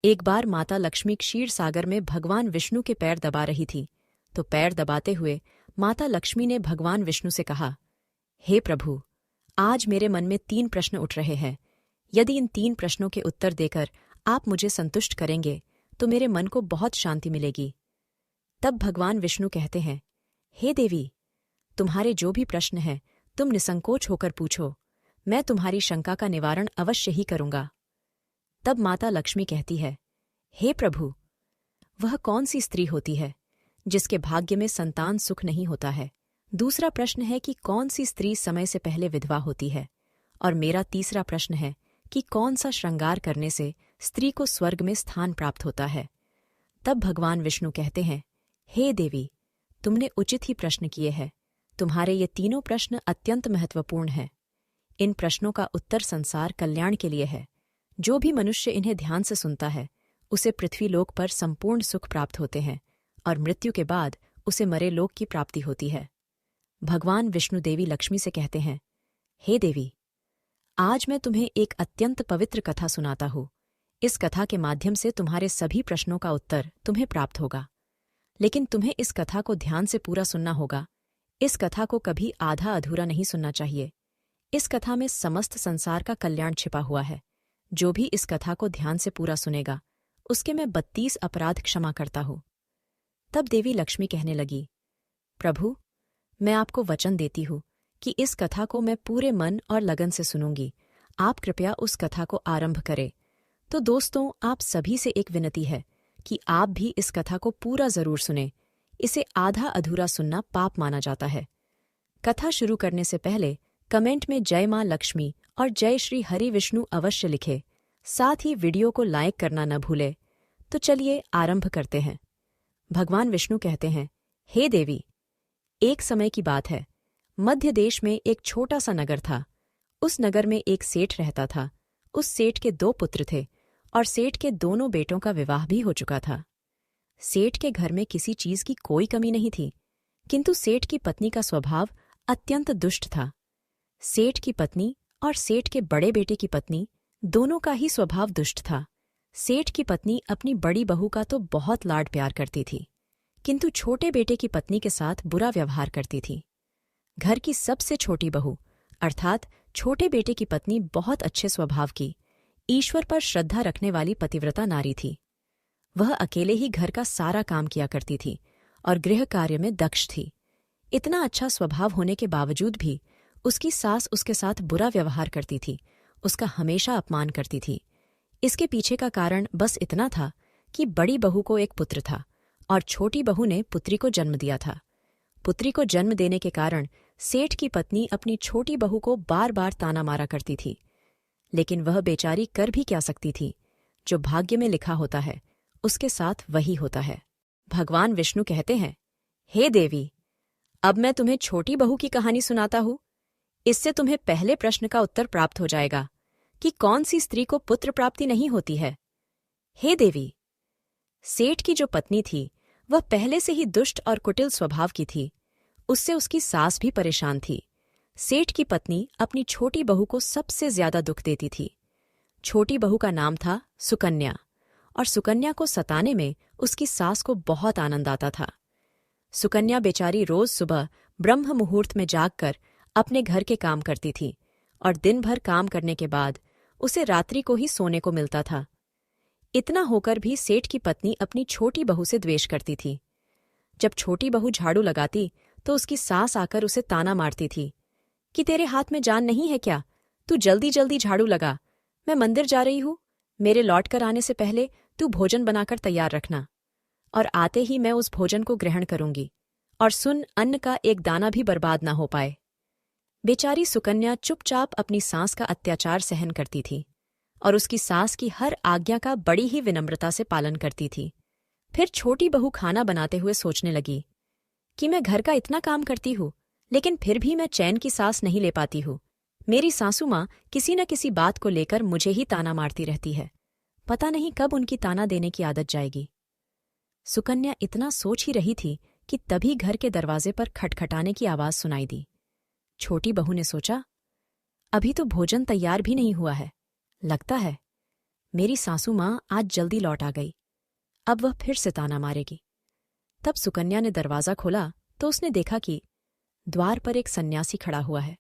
एक बार माता लक्ष्मी क्षीर सागर में भगवान विष्णु के पैर दबा रही थी, तो पैर दबाते हुए माता लक्ष्मी ने भगवान विष्णु से कहा, हे प्रभु, आज मेरे मन में 3 प्रश्न उठ रहे हैं। यदि इन 3 प्रश्नों के उत्तर देकर आप मुझे संतुष्ट करेंगे तो मेरे मन को बहुत शांति मिलेगी। तब भगवान विष्णु कहते हैं, हे देवी, तुम्हारे जो भी प्रश्न हैं तुम निसंकोच होकर पूछो, मैं तुम्हारी शंका का निवारण अवश्य ही करूंगा। तब माता लक्ष्मी कहती है, हे प्रभु, वह कौन सी स्त्री होती है जिसके भाग्य में संतान सुख नहीं होता है? दूसरा प्रश्न है कि कौन सी स्त्री समय से पहले विधवा होती है? और मेरा तीसरा प्रश्न है कि कौन सा श्रृंगार करने से स्त्री को स्वर्ग में स्थान प्राप्त होता है? तब भगवान विष्णु कहते हैं, हे देवी, तुमने उचित ही प्रश्न किए हैं। तुम्हारे ये तीनों प्रश्न अत्यंत महत्वपूर्ण हैं। इन प्रश्नों का उत्तर संसार कल्याण के लिए है। जो भी मनुष्य इन्हें ध्यान से सुनता है उसे पृथ्वीलोक पर संपूर्ण सुख प्राप्त होते हैं और मृत्यु के बाद उसे मरे लोक की प्राप्ति होती है। भगवान विष्णु देवी लक्ष्मी से कहते हैं, हे देवी, आज मैं तुम्हें एक अत्यंत पवित्र कथा सुनाता हूँ। इस कथा के माध्यम से तुम्हारे सभी प्रश्नों का उत्तर तुम्हें प्राप्त होगा। लेकिन तुम्हें इस कथा को ध्यान से पूरा सुनना होगा। इस कथा को कभी आधा अधूरा नहीं सुनना चाहिए। इस कथा में समस्त संसार का कल्याण छिपा हुआ है। जो भी इस कथा को ध्यान से पूरा सुनेगा उसके मैं 32 अपराध क्षमा करता हूँ। तब देवी लक्ष्मी कहने लगी, प्रभु, मैं आपको वचन देती हूँ कि इस कथा को मैं पूरे मन और लगन से सुनूंगी। आप कृपया उस कथा को आरंभ करें। तो दोस्तों, आप सभी से एक विनती है कि आप भी इस कथा को पूरा जरूर सुनें। इसे आधा अधूरा सुनना पाप माना जाता है। कथा शुरू करने से पहले कमेंट में जय मां लक्ष्मी और जय श्री हरि विष्णु अवश्य लिखे। साथ ही वीडियो को लाइक करना न भूले। तो चलिए आरंभ करते हैं। भगवान विष्णु कहते हैं, हे देवी, एक समय की बात है। मध्य देश में एक छोटा सा नगर था। उस नगर में एक सेठ रहता था। उस सेठ के 2 पुत्र थे और सेठ के दोनों बेटों का विवाह भी हो चुका था। सेठ के घर में किसी चीज की कोई कमी नहीं थी, किंतु सेठ की पत्नी का स्वभाव अत्यंत दुष्ट था। सेठ की पत्नी और सेठ के बड़े बेटे की पत्नी दोनों का ही स्वभाव दुष्ट था। सेठ की पत्नी अपनी बड़ी बहू का तो बहुत लाड प्यार करती थी, किंतु छोटे बेटे की पत्नी के साथ बुरा व्यवहार करती थी। घर की सबसे छोटी बहू अर्थात छोटे बेटे की पत्नी बहुत अच्छे स्वभाव की, ईश्वर पर श्रद्धा रखने वाली पतिव्रता नारी थी। वह अकेले ही घर का सारा काम किया करती थी और गृह कार्य में दक्ष थी। इतना अच्छा स्वभाव होने के बावजूद भी उसकी सास उसके साथ बुरा व्यवहार करती थी, उसका हमेशा अपमान करती थी। इसके पीछे का कारण बस इतना था कि बड़ी बहू को एक पुत्र था और छोटी बहू ने पुत्री को जन्म दिया था। पुत्री को जन्म देने के कारण सेठ की पत्नी अपनी छोटी बहू को बार बार ताना मारा करती थी। लेकिन वह बेचारी कर भी क्या सकती थी? जो भाग्य में लिखा होता है उसके साथ वही होता है। भगवान विष्णु कहते हैं, हे देवी, अब मैं तुम्हें छोटी बहू की कहानी सुनाता हूँ। इससे तुम्हें पहले प्रश्न का उत्तर प्राप्त हो जाएगा कि कौन सी स्त्री को पुत्र प्राप्ति नहीं होती है। हे देवी, सेठ की जो पत्नी थी वह पहले से ही दुष्ट और कुटिल स्वभाव की थी। उससे उसकी सास भी परेशान थी। सेठ की पत्नी अपनी छोटी बहू को सबसे ज्यादा दुख देती थी। छोटी बहू का नाम था सुकन्या और सुकन्या को सताने में उसकी सास को बहुत आनंद आता था। सुकन्या बेचारी रोज सुबह ब्रह्म मुहूर्त में जागकर अपने घर के काम करती थी और दिन भर काम करने के बाद उसे रात्रि को ही सोने को मिलता था। इतना होकर भी सेठ की पत्नी अपनी छोटी बहू से द्वेष करती थी। जब छोटी बहू झाड़ू लगाती तो उसकी सास आकर उसे ताना मारती थी कि तेरे हाथ में जान नहीं है क्या? तू जल्दी जल्दी झाड़ू लगा। मैं मंदिर जा रही हूँ, मेरे लौट कर आने से पहले तू भोजन बनाकर तैयार रखना और आते ही मैं उस भोजन को ग्रहण करूंगी। और सुन, अन्न का एक दाना भी बर्बाद ना हो पाए। बेचारी सुकन्या चुपचाप अपनी सास का अत्याचार सहन करती थी और उसकी सास की हर आज्ञा का बड़ी ही विनम्रता से पालन करती थी। फिर छोटी बहू खाना बनाते हुए सोचने लगी कि मैं घर का इतना काम करती हूँ, लेकिन फिर भी मैं चैन की सांस नहीं ले पाती हूँ। मेरी सासू माँ किसी न किसी बात को लेकर मुझे ही ताना मारती रहती है। पता नहीं कब उनकी ताना देने की आदत जाएगी। सुकन्या इतना सोच ही रही थी कि तभी घर के दरवाजे पर खटखटाने की आवाज सुनाई दी। छोटी बहू ने सोचा, अभी तो भोजन तैयार भी नहीं हुआ है। लगता है मेरी सासू माँ आज जल्दी लौट आ गई, अब वह फिर से ताना मारेगी। तब सुकन्या ने दरवाज़ा खोला तो उसने देखा कि द्वार पर एक सन्यासी खड़ा हुआ है।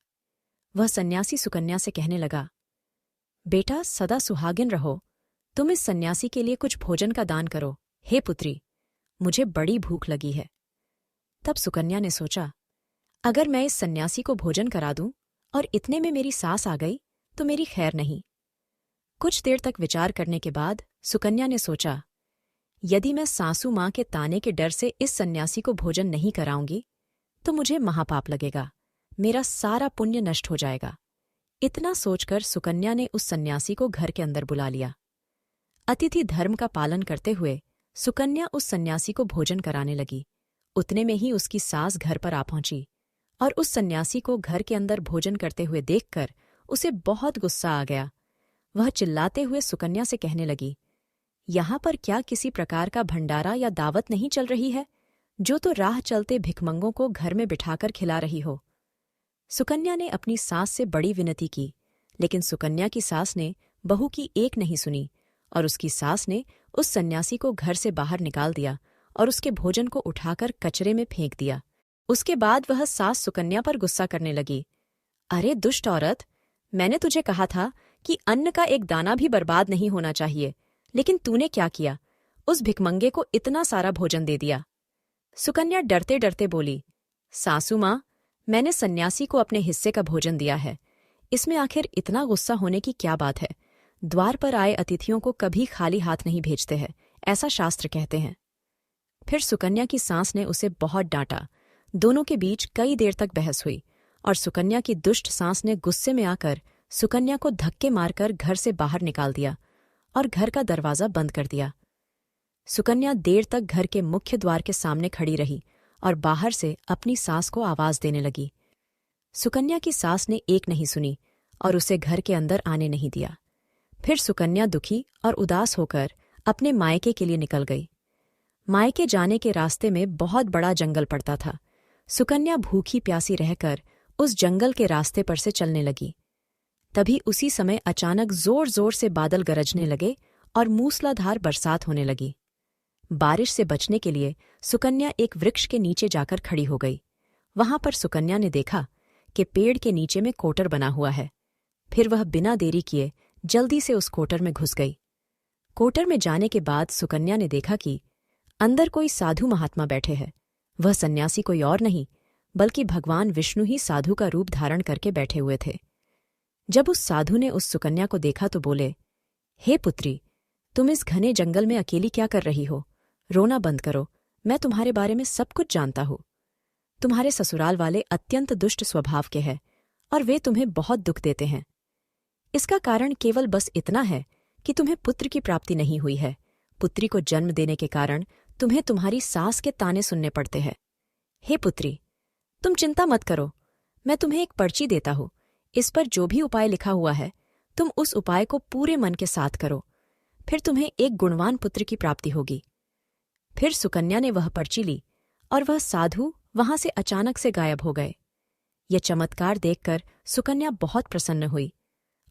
वह सन्यासी सुकन्या से कहने लगा, बेटा सदा सुहागिन रहो, तुम इस सन्यासी के लिए कुछ भोजन का दान करो। हे पुत्री, मुझे बड़ी भूख लगी है। तब सुकन्या ने सोचा, अगर मैं इस सन्यासी को भोजन करा दूं और इतने में मेरी सास आ गई तो मेरी खैर नहीं। कुछ देर तक विचार करने के बाद सुकन्या ने सोचा, यदि मैं सासू माँ के ताने के डर से इस सन्यासी को भोजन नहीं कराऊंगी तो मुझे महापाप लगेगा, मेरा सारा पुण्य नष्ट हो जाएगा। इतना सोचकर सुकन्या ने उस सन्यासी को घर के अंदर बुला लिया। अतिथि धर्म का पालन करते हुए सुकन्या उस सन्यासी को भोजन कराने लगी। उतने में ही उसकी सास घर पर आ पहुंची और उस सन्यासी को घर के अंदर भोजन करते हुए देखकर उसे बहुत गुस्सा आ गया। वह चिल्लाते हुए सुकन्या से कहने लगी, यहाँ पर क्या किसी प्रकार का भंडारा या दावत नहीं चल रही है, जो तो राह चलते भिखमंगों को घर में बिठाकर खिला रही हो। सुकन्या ने अपनी सास से बड़ी विनती की, लेकिन सुकन्या की सास ने बहू की एक नहीं सुनी और उसकी सास ने उस सन्यासी को घर से बाहर निकाल दिया और उसके भोजन को उठाकर कचरे में फेंक दिया। उसके बाद वह सास सुकन्या पर गुस्सा करने लगी, अरे दुष्ट औरत, मैंने तुझे कहा था कि अन्न का एक दाना भी बर्बाद नहीं होना चाहिए, लेकिन तूने क्या किया, उस भिखमंगे को इतना सारा भोजन दे दिया। सुकन्या डरते डरते बोली, सासू माँ, मैंने सन्यासी को अपने हिस्से का भोजन दिया है, इसमें आखिर इतना गुस्सा होने की क्या बात है। द्वार पर आए अतिथियों को कभी खाली हाथ नहीं भेजते हैं, ऐसा शास्त्र कहते हैं। फिर सुकन्या की सास ने उसे बहुत डांटा। दोनों के बीच कई देर तक बहस हुई और सुकन्या की दुष्ट सास ने गुस्से में आकर सुकन्या को धक्के मारकर घर से बाहर निकाल दिया और घर का दरवाज़ा बंद कर दिया। सुकन्या देर तक घर के मुख्य द्वार के सामने खड़ी रही और बाहर से अपनी सास को आवाज देने लगी। सुकन्या की सास ने एक नहीं सुनी और उसे घर के अंदर आने नहीं दिया। फिर सुकन्या दुखी और उदास होकर अपने मायके के लिए निकल गई। मायके जाने के रास्ते में बहुत बड़ा जंगल पड़ता था। सुकन्या भूखी प्यासी रहकर उस जंगल के रास्ते पर से चलने लगी। तभी उसी समय अचानक जोर जोर से बादल गरजने लगे और मूसलाधार बरसात होने लगी। बारिश से बचने के लिए सुकन्या एक वृक्ष के नीचे जाकर खड़ी हो गई। वहां पर सुकन्या ने देखा कि पेड़ के नीचे में कोटर बना हुआ है। फिर वह बिना देरी किए जल्दी से उस कोटर में घुस गई। कोटर में जाने के बाद सुकन्या ने देखा कि अंदर कोई साधु महात्मा बैठे हैं। वह सन्यासी कोई और नहीं बल्कि भगवान विष्णु ही साधु का रूप धारण करके बैठे हुए थे। जब उस साधु ने उस सुकन्या को देखा तो बोले, हे पुत्री, तुम इस घने जंगल में अकेली क्या कर रही हो? रोना बंद करो, मैं तुम्हारे बारे में सब कुछ जानता हूँ। तुम्हारे ससुराल वाले अत्यंत दुष्ट स्वभाव के हैं और वे तुम्हें बहुत दुख देते हैं। इसका कारण केवल बस इतना है कि तुम्हें पुत्र की प्राप्ति नहीं हुई है। पुत्री को जन्म देने के कारण तुम्हें तुम्हारी सास के ताने सुनने पड़ते हैं। हे पुत्री, तुम चिंता मत करो, मैं तुम्हें एक पर्ची देता हूँ। इस पर जो भी उपाय लिखा हुआ है, तुम उस उपाय को पूरे मन के साथ करो, फिर तुम्हें एक गुणवान पुत्र की प्राप्ति होगी। फिर सुकन्या ने वह पर्ची ली और वह साधु वहां से अचानक से गायब हो गए। यह चमत्कार देखकर सुकन्या बहुत प्रसन्न हुई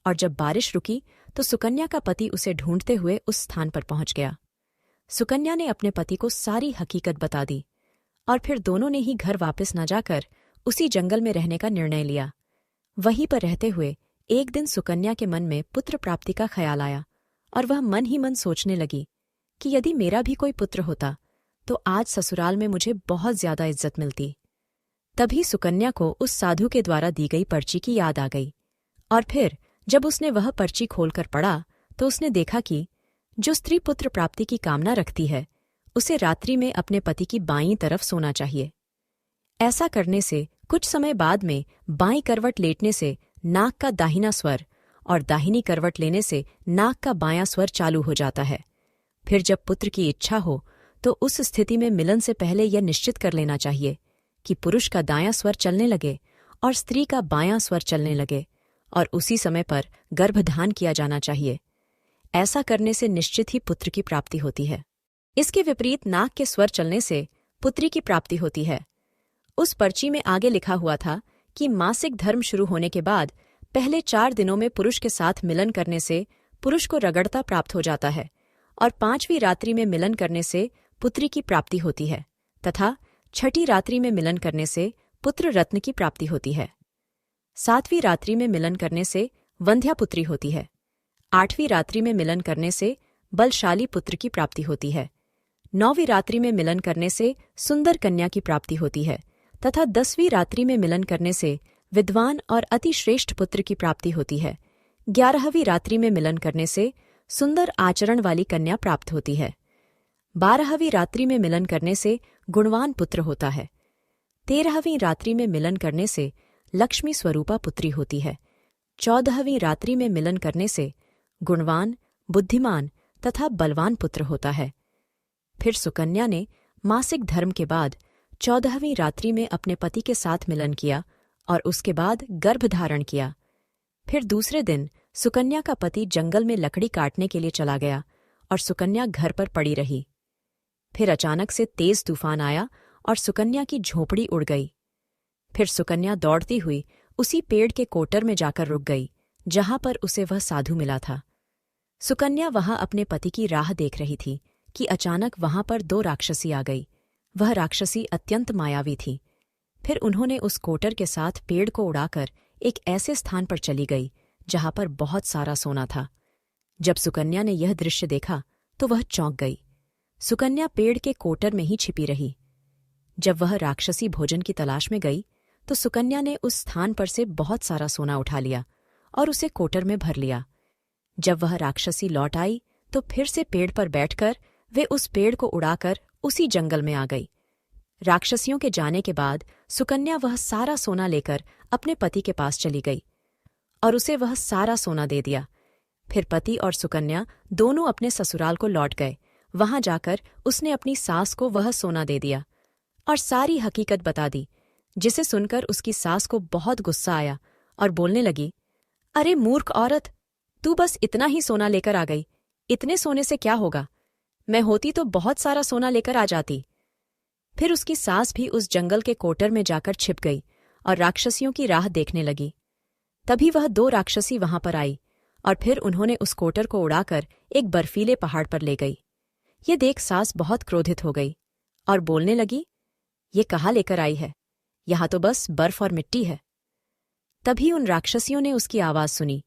और जब बारिश रुकी तो सुकन्या का पति उसे ढूंढते हुए उस स्थान पर पहुंच गया। सुकन्या ने अपने पति को सारी हकीकत बता दी और फिर दोनों ने ही घर वापस न जाकर उसी जंगल में रहने का निर्णय लिया। वहीं पर रहते हुए एक दिन सुकन्या के मन में पुत्र प्राप्ति का ख्याल आया और वह मन ही मन सोचने लगी कि यदि मेरा भी कोई पुत्र होता तो आज ससुराल में मुझे बहुत ज्यादा इज्जत मिलती। तभी सुकन्या को उस साधु के द्वारा दी गई पर्ची की याद आ गई और फिर जब उसने वह पर्ची खोलकर पढ़ा तो उसने देखा कि जो स्त्री पुत्र प्राप्ति की कामना रखती है उसे रात्रि में अपने पति की बाईं तरफ सोना चाहिए। ऐसा करने से कुछ समय बाद में बाईं करवट लेटने से नाक का दाहिना स्वर और दाहिनी करवट लेने से नाक का बायां स्वर चालू हो जाता है। फिर जब पुत्र की इच्छा हो तो उस स्थिति में मिलन से पहले यह निश्चित कर लेना चाहिए कि पुरुष का दायां स्वर चलने लगे और स्त्री का बायां स्वर चलने लगे और उसी समय पर गर्भधान किया जाना चाहिए। ऐसा करने से निश्चित ही पुत्र की प्राप्ति होती है। इसके विपरीत नाक के स्वर चलने से पुत्री की प्राप्ति होती है। उस पर्ची में आगे लिखा हुआ था कि मासिक धर्म शुरू होने के बाद पहले 4 दिनों में पुरुष के साथ मिलन करने से पुरुष को रगड़ता प्राप्त हो जाता है, और 5वीं रात्रि में मिलन करने से पुत्री की प्राप्ति होती है, तथा 6ठी रात्रि में मिलन करने से पुत्र रत्न की प्राप्ति होती है। 7वीं रात्रि में मिलन करने से वंध्या पुत्री होती है। 8वीं रात्रि में मिलन करने से बलशाली पुत्र की प्राप्ति होती है। 9वीं रात्रि में मिलन करने से सुंदर कन्या की प्राप्ति होती है, तथा 10वीं रात्रि में मिलन करने से विद्वान और अति श्रेष्ठ पुत्र की प्राप्ति होती है। 11वीं रात्रि में मिलन करने से सुंदर आचरण वाली कन्या प्राप्त होती है। 12वीं रात्रि में मिलन करने से गुणवान पुत्र होता है। 13वीं रात्रि में मिलन करने से लक्ष्मी स्वरूपा पुत्री होती है। 14वीं रात्रि में मिलन करने से गुणवान, बुद्धिमान तथा बलवान पुत्र होता है। फिर सुकन्या ने मासिक धर्म के बाद 14वीं रात्रि में अपने पति के साथ मिलन किया और उसके बाद गर्भ धारण किया। फिर दूसरे दिन सुकन्या का पति जंगल में लकड़ी काटने के लिए चला गया और सुकन्या घर पर पड़ी रही। फिर अचानक से तेज तूफान आया और सुकन्या की झोपड़ी उड़ गई। फिर सुकन्या दौड़ती हुई उसी पेड़ के कोटर में जाकर रुक गई जहां पर उसे वह साधु मिला था। सुकन्या वहां अपने पति की राह देख रही थी कि अचानक वहां पर 2 राक्षसी आ गई। वह राक्षसी अत्यंत मायावी थी। फिर उन्होंने उस कोटर के साथ पेड़ को उड़ाकर एक ऐसे स्थान पर चली गई जहां पर बहुत सारा सोना था। जब सुकन्या ने यह दृश्य देखा तो वह चौंक गई। सुकन्या पेड़ के कोटर में ही छिपी रही। जब वह राक्षसी भोजन की तलाश में गई तो सुकन्या ने उस स्थान पर से बहुत सारा सोना उठा लिया और उसे कोटर में भर लिया। जब वह राक्षसी लौट आई तो फिर से पेड़ पर बैठकर वे उस पेड़ को उड़ाकर उसी जंगल में आ गई। राक्षसियों के जाने के बाद सुकन्या वह सारा सोना लेकर अपने पति के पास चली गई और उसे वह सारा सोना दे दिया। फिर पति और सुकन्या दोनों अपने ससुराल को लौट गए। वहां जाकर उसने अपनी सास को वह सोना दे दिया और सारी हकीकत बता दी, जिसे सुनकर उसकी सास को बहुत गुस्सा आया और बोलने लगी, अरे मूर्ख औरत, तू बस इतना ही सोना लेकर आ गई। इतने सोने से क्या होगा? मैं होती तो बहुत सारा सोना लेकर आ जाती। फिर उसकी सास भी उस जंगल के कोटर में जाकर छिप गई और राक्षसियों की राह देखने लगी। तभी वह 2 राक्षसी वहां पर आई और फिर उन्होंने उस कोटर को उड़ाकर एक बर्फीले पहाड़ पर ले गई। ये देख सास बहुत क्रोधित हो गई और बोलने लगी, ये कहाँ लेकर आई है? यहां तो बस बर्फ और मिट्टी है। तभी उन राक्षसियों ने उसकी आवाज सुनी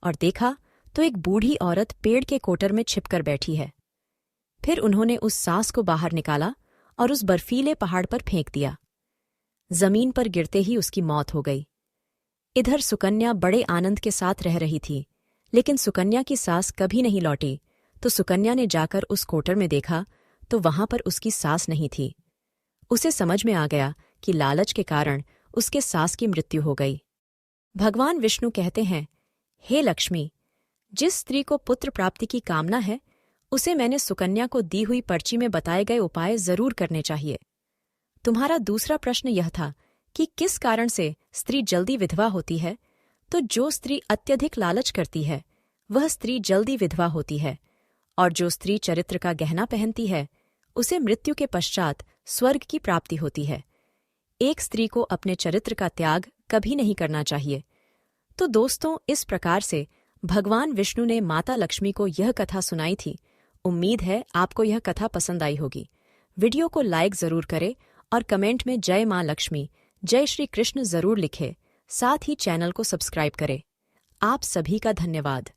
और देखा तो एक बूढ़ी औरत पेड़ के कोटर में छिपकर बैठी है। फिर उन्होंने उस सास को बाहर निकाला और उस बर्फीले पहाड़ पर फेंक दिया। जमीन पर गिरते ही उसकी मौत हो गई। इधर सुकन्या बड़े आनंद के साथ रह रही थी, लेकिन सुकन्या की सास कभी नहीं लौटी। तो सुकन्या ने जाकर उस कोटर में देखा तो वहां पर उसकी सास नहीं थी। उसे समझ में आ गया कि लालच के कारण उसके सास की मृत्यु हो गई। भगवान विष्णु कहते हैं, हे लक्ष्मी, जिस स्त्री को पुत्र प्राप्ति की कामना है उसे मैंने सुकन्या को दी हुई पर्ची में बताए गए उपाय जरूर करने चाहिए। तुम्हारा दूसरा प्रश्न यह था कि किस कारण से स्त्री जल्दी विधवा होती है। तो जो स्त्री अत्यधिक लालच करती है वह स्त्री जल्दी विधवा होती है, और जो स्त्री चरित्र का गहना पहनती है उसे मृत्यु के पश्चात स्वर्ग की प्राप्ति होती है। एक स्त्री को अपने चरित्र का त्याग कभी नहीं करना चाहिए। तो दोस्तों, इस प्रकार से भगवान विष्णु ने माता लक्ष्मी को यह कथा सुनाई थी। उम्मीद है आपको यह कथा पसंद आई होगी। वीडियो को लाइक जरूर करें और कमेंट में जय मां लक्ष्मी, जय श्री कृष्ण जरूर लिखें। साथ ही चैनल को सब्सक्राइब करें। आप सभी का धन्यवाद।